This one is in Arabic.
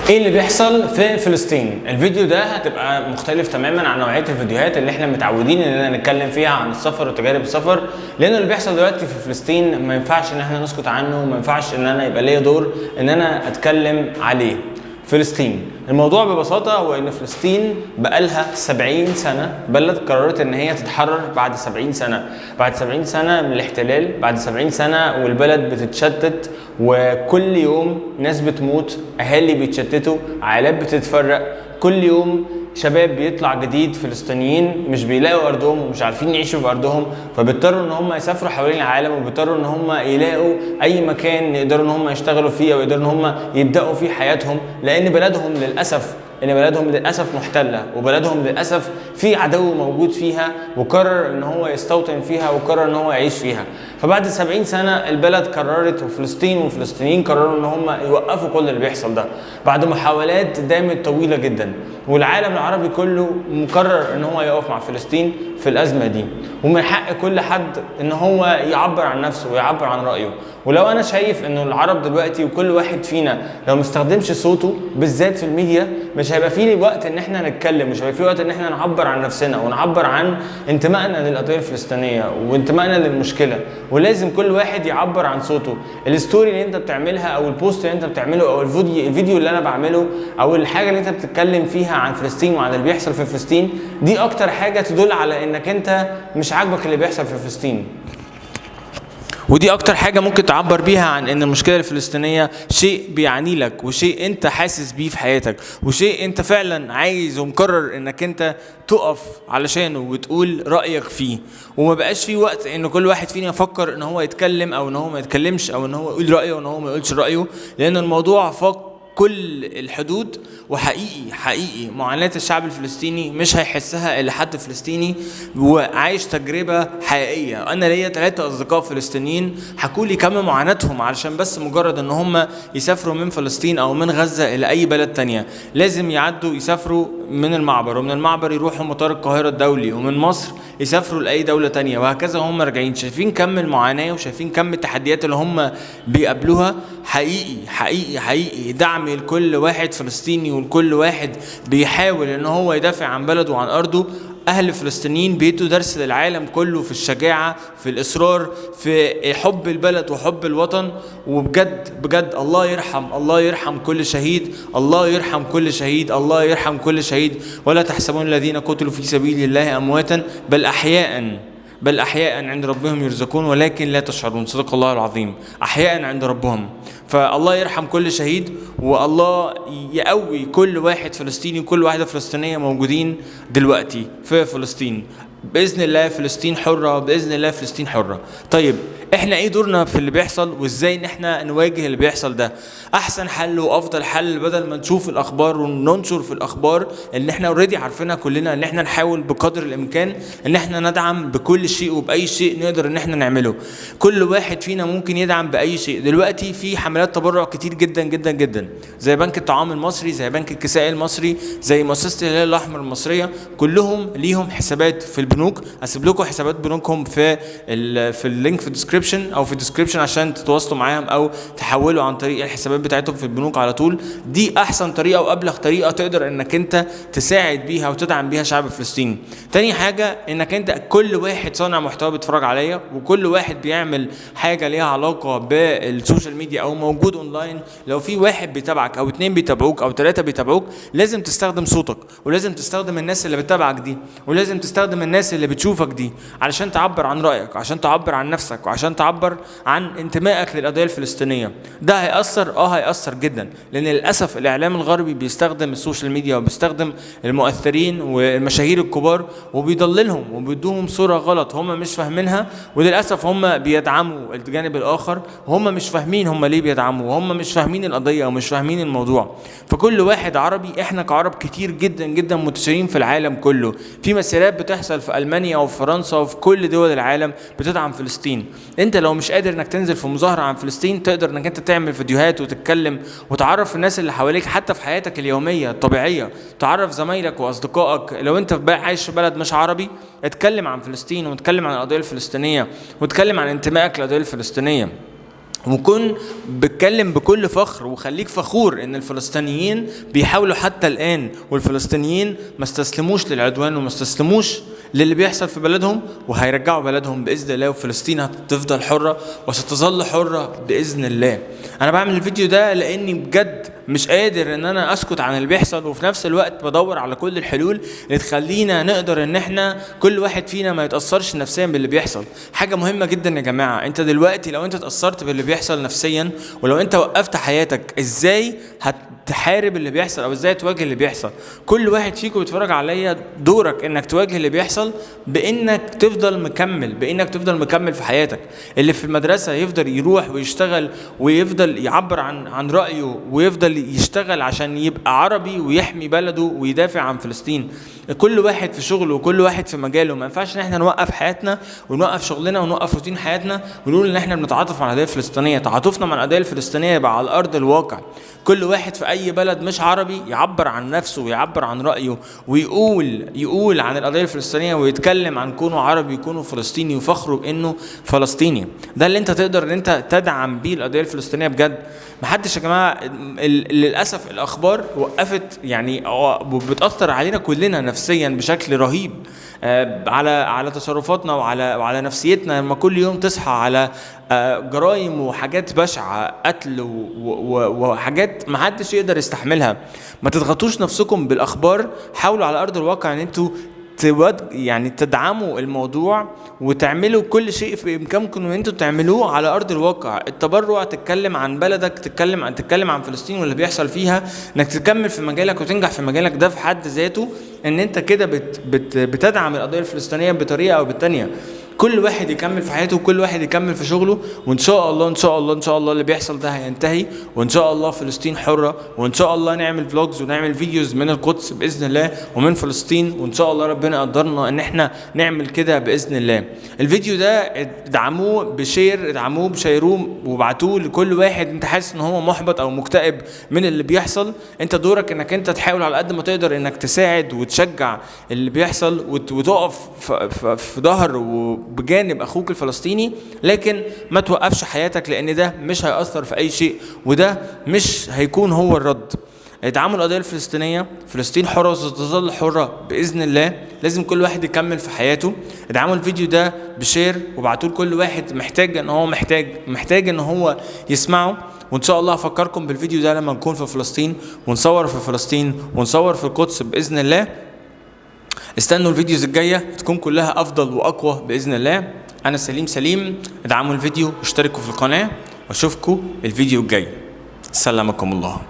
ايه اللي بيحصل في فلسطين؟ الفيديو ده هتبقى مختلف تماما عن نوعيه الفيديوهات اللي احنا متعودين اننا نتكلم فيها عن السفر وتجارب السفر، لان اللي بيحصل دلوقتي في فلسطين ما ينفعش ان احنا نسكت عنه، وما ينفعش ان انا يبقى ليا دور ان انا اتكلم عليه. فلسطين الموضوع ببساطه هو ان فلسطين بقالها 70 سنه بلد قررت ان هي تتحرر بعد 70 سنه، بعد 70 سنه من الاحتلال، بعد 70 سنه والبلد بتتشتت، وكل يوم ناس بتموت، اهالي بيتشتتوا، عائلات بتتفرق، كل يوم شباب بيطلع جديد فلسطينيين مش بيلاقوا ارضهم ومش عارفين يعيشوا في ارضهم، فبيضطروا ان هم يسافروا حوالين العالم، وبيضطروا ان هم يلاقوا اي مكان يقدروا ان هم يشتغلوا فيه او يقدروا ان هم يبداوا فيه حياتهم، لان بلدهم للاسف محتله، وبلدهم للاسف في عدو موجود فيها وقرر ان هو يستوطن فيها وقرر ان هو يعيش فيها. فبعد 70 سنه البلد قررت، وفلسطين والفلسطينيين قرروا ان هم يوقفوا كل اللي بيحصل ده بعد محاولات دامت طويله جدا، والعالم العربي كله مقرر ان هو يقف مع فلسطين في الازمه دي، ومن حق كل حد ان هو يعبر عن نفسه ويعبر عن رايه. ولو انا شايف انه العرب دلوقتي وكل واحد فينا لو مستخدمش صوته بالذات في الميديا، مش هيبقى فيه وقت ان احنا نتكلم، مش هيبقى فيه وقت ان احنا نعبر عن نفسنا ونعبر عن انتمائنا للقضيه الفلسطينيه وانتمائنا للمشكله. ولازم كل واحد يعبر عن صوته. الستوري اللي انت بتعملها او البوست اللي انت بتعمله او الفيديو اللي انا بعمله او الحاجه اللي انت بتتكلم فيها عن فلسطين وعن اللي بيحصل في فلسطين، دي اكتر حاجه تدل على انك انت مش عاجبك اللي بيحصل في فلسطين، ودي اكتر حاجة ممكن تعبر بيها عن ان المشكلة الفلسطينية شيء بيعني لك، وشيء انت حاسس بيه في حياتك، وشيء انت فعلا عايز ومقرر انك انت تقف علشانه وتقول رأيك فيه. وما بقاش فيه وقت ان كل واحد فينا يفكر ان هو يتكلم او ان هو ما يتكلمش او ان هو يقول رأيه وان هو ما يقولش رأيه، لان الموضوع فاق كل الحدود. وحقيقي معاناة الشعب الفلسطيني مش هيحسها الا حد فلسطيني وعايش تجربة حقيقية. انا ليا 3 اصدقاء فلسطينيين حكوا لي كم معاناتهم علشان بس مجرد ان هم يسافروا من فلسطين او من غزة الى اي بلد تانية، لازم يعدوا يسافروا من المعبر، ومن المعبر يروحوا مطار القاهرة الدولي، ومن مصر يسافروا لأي دولة تانية، وهكذا هم راجعين. شايفين كم المعاناة وشايفين كم التحديات اللي هم بيقابلوها. حقيقي دعم لكل واحد فلسطيني ولكل واحد بيحاول ان هو يدافع عن بلده وعن ارضه. اهل فلسطينيين بيدوا درس للعالم كله في الشجاعة، في الاصرار، في حب البلد وحب الوطن. وبجد الله يرحم كل شهيد، الله يرحم كل شهيد، الله يرحم كل شهيد. ولا تحسبون الذين قتلوا في سبيل الله امواتا بل احياء عند ربهم يرزقون ولكن لا تشعرون. صدق الله العظيم. احياء عند ربهم. فالله يرحم كل شهيد، والله يقوي كل واحد فلسطيني وكل واحدة فلسطينية موجودين دلوقتي في فلسطين. بإذن الله فلسطين حرة، بإذن الله فلسطين حرة. طيب احنا ايه دورنا في اللي بيحصل، وازاي ان احنا نواجه اللي بيحصل ده؟ احسن حل وافضل حل بدل ما نشوف الاخبار وننشر في الاخبار اللي احنا اوريدي عارفينها كلنا، ان احنا نحاول بقدر الامكان ان احنا ندعم بكل شيء وباي شيء نقدر ان احنا نعمله. كل واحد فينا ممكن يدعم باي شيء. دلوقتي في حملات تبرع كتير جدا جدا جدا، زي بنك الطعام المصري، زي بنك الكساء المصري، زي مؤسسة الهلال الاحمر المصرية، كلهم ليهم حسابات في البنوك. هسيب لكم حسابات بنوكهم في اللينك في الديسكريبشن او في الديسكريبشن عشان تتواصلوا معاهم او تحولوا عن طريق الحسابات بتاعتهم في البنوك على طول. دي احسن طريقه وابلغ طريقه تقدر انك انت تساعد بيها وتدعم بيها شعب فلسطين. تاني حاجه انك انت كل واحد صانع محتوى بيتفرج عليا، وكل واحد بيعمل حاجه ليها علاقه بالسوشيال ميديا او موجود اونلاين، لو في واحد بيتابعك او 2 بيتابعوك او 3 بيتابعوك، لازم تستخدم صوتك، ولازم تستخدم الناس اللي بتتابعك دي، ولازم تستخدم الناس اللي بتشوفك دي علشان تعبر عن رايك، عشان تعبر عن نفسك، وعشان تعبر عن انتمائك للقضيه الفلسطينيه. ده هيأثر جدا، لان للاسف الاعلام الغربي بيستخدم السوشيال ميديا وبيستخدم المؤثرين والمشاهير الكبار وبيضللهم وبيدوهم صوره غلط هم مش فاهمينها، وللاسف هم بيدعموا الجانب الاخر وهم مش فاهمين هم ليه بيدعموا، وهم مش فاهمين القضيه ومش فاهمين الموضوع. فكل واحد عربي، احنا كعرب كتير جدا جدا منتشرين في العالم كله، في مسيرات بتحصل في المانيا وفي فرنسا وفي كل دول العالم بتدعم فلسطين. انت لو مش قادر انك تنزل في مظاهره عن فلسطين، تقدر انك انت تعمل فيديوهات وتتكلم وتعرف الناس اللي حواليك حتى في حياتك اليوميه الطبيعيه، تعرف زمايلك واصدقائك. لو انت عايش في بلد مش عربي، اتكلم عن فلسطين واتكلم عن القضيه الفلسطينيه واتكلم عن انتمائك للقضيه الفلسطينيه. وكن بتكلم بكل فخر وخليك فخور ان الفلسطينيين بيحاولوا حتى الان، والفلسطينيين ما استسلموش للعدوان وما استسلموش للي بيحصل في بلدهم، وهيرجعوا بلدهم باذن الله، وفلسطين هتفضل حره وستظل حره باذن الله. انا بعمل الفيديو ده لاني بجد مش قادر ان انا اسكت عن اللي بيحصل، وفي نفس الوقت بدور على كل الحلول اللي تخلينا نقدر ان احنا كل واحد فينا ما يتاثرش نفسيا باللي بيحصل. حاجه مهمه جدا يا جماعه، انت دلوقتي لو انت اتاثرت باللي بيحصل نفسيا، ولو انت وقفت حياتك، ازاي هتحارب اللي بيحصل او ازاي تواجه اللي بيحصل؟ كل واحد فيكم بيتفرج عليا دورك انك تواجه اللي بيحصل بانك تفضل مكمل في حياتك. اللي في المدرسه يفضل يروح ويشتغل ويفضل يعبر عن رايه ويفضل يشتغل عشان يبقى عربي ويحمي بلده ويدافع عن فلسطين. كل واحد في شغله وكل واحد في مجاله. ما ينفعش ان احنا نوقف حياتنا ونوقف شغلنا ونوقف روتين حياتنا ونقول ان احنا بنتعاطف مع القضيه الفلسطينيه. تعاطفنا مع القضيه الفلسطينيه يبقى على ارض الواقع. كل واحد في اي بلد مش عربي يعبر عن نفسه ويعبر عن رايه ويقول عن القضيه الفلسطينيه ويتكلم عن كونه عربي وكونه فلسطيني وفخره بانه فلسطيني. ده اللي انت تقدر ان انت تدعم بيه القضيه الفلسطينيه بجد. محدش يا جماعه، للاسف الاخبار وقفت يعني بتاثر علينا كلنا نفسيا بشكل رهيب، على تصرفاتنا وعلى نفسيتنا. لما كل يوم تصحى على جرائم وحاجات بشعه، قتل وحاجات ما حدش يقدر يستحملها. ما تضغطوش نفسكم بالاخبار، حاولوا على ارض الواقع ان انتوا يعني تدعموا الموضوع وتعملوا كل شيء في امكانكم ان انتوا تعملوه على ارض الواقع. التبرع، تتكلم عن بلدك، تتكلم عن فلسطين واللي بيحصل فيها، انك تكمل في مجالك وتنجح في مجالك، ده في حد ذاته ان انت كده بتدعم القضيه الفلسطينيه بطريقه او بالتانيه. كل واحد يكمل في حياته وكل واحد يكمل في شغله، وان شاء الله ان شاء الله ان شاء الله اللي بيحصل ده هينتهي، وان شاء الله فلسطين حرة، وان شاء الله نعمل فلوجز ونعمل فيديوز من القدس باذن الله ومن فلسطين، وان شاء الله ربنا يقدرنا ان احنا نعمل كده باذن الله. الفيديو ده ادعموه بشير، ادعموه بشيروه وابعتوه لكل واحد انت حاسس ان هو محبط او مكتئب من اللي بيحصل. انت دورك انك انت تحاول على قد ما تقدر انك تساعد وتشجع اللي بيحصل وتقف في ظهر بجانب اخوك الفلسطيني، لكن ما توقفش حياتك، لان ده مش هيأثر في اي شيء وده مش هيكون هو الرد. ادعموا القضيه الفلسطينيه، فلسطين حره وستظل حره باذن الله. لازم كل واحد يكمل في حياته. ادعموا الفيديو ده بشير وابعتوه لكل واحد محتاج ان هو يسمعه. وان شاء الله هفكركم بالفيديو ده لما نكون في فلسطين ونصور في فلسطين ونصور في القدس باذن الله. استنوا الفيديوز الجايه تكون كلها افضل واقوى باذن الله. انا سليم. ادعموا الفيديو واشتركوا في القناه واشوفكم الفيديو الجاي. سلامكم الله.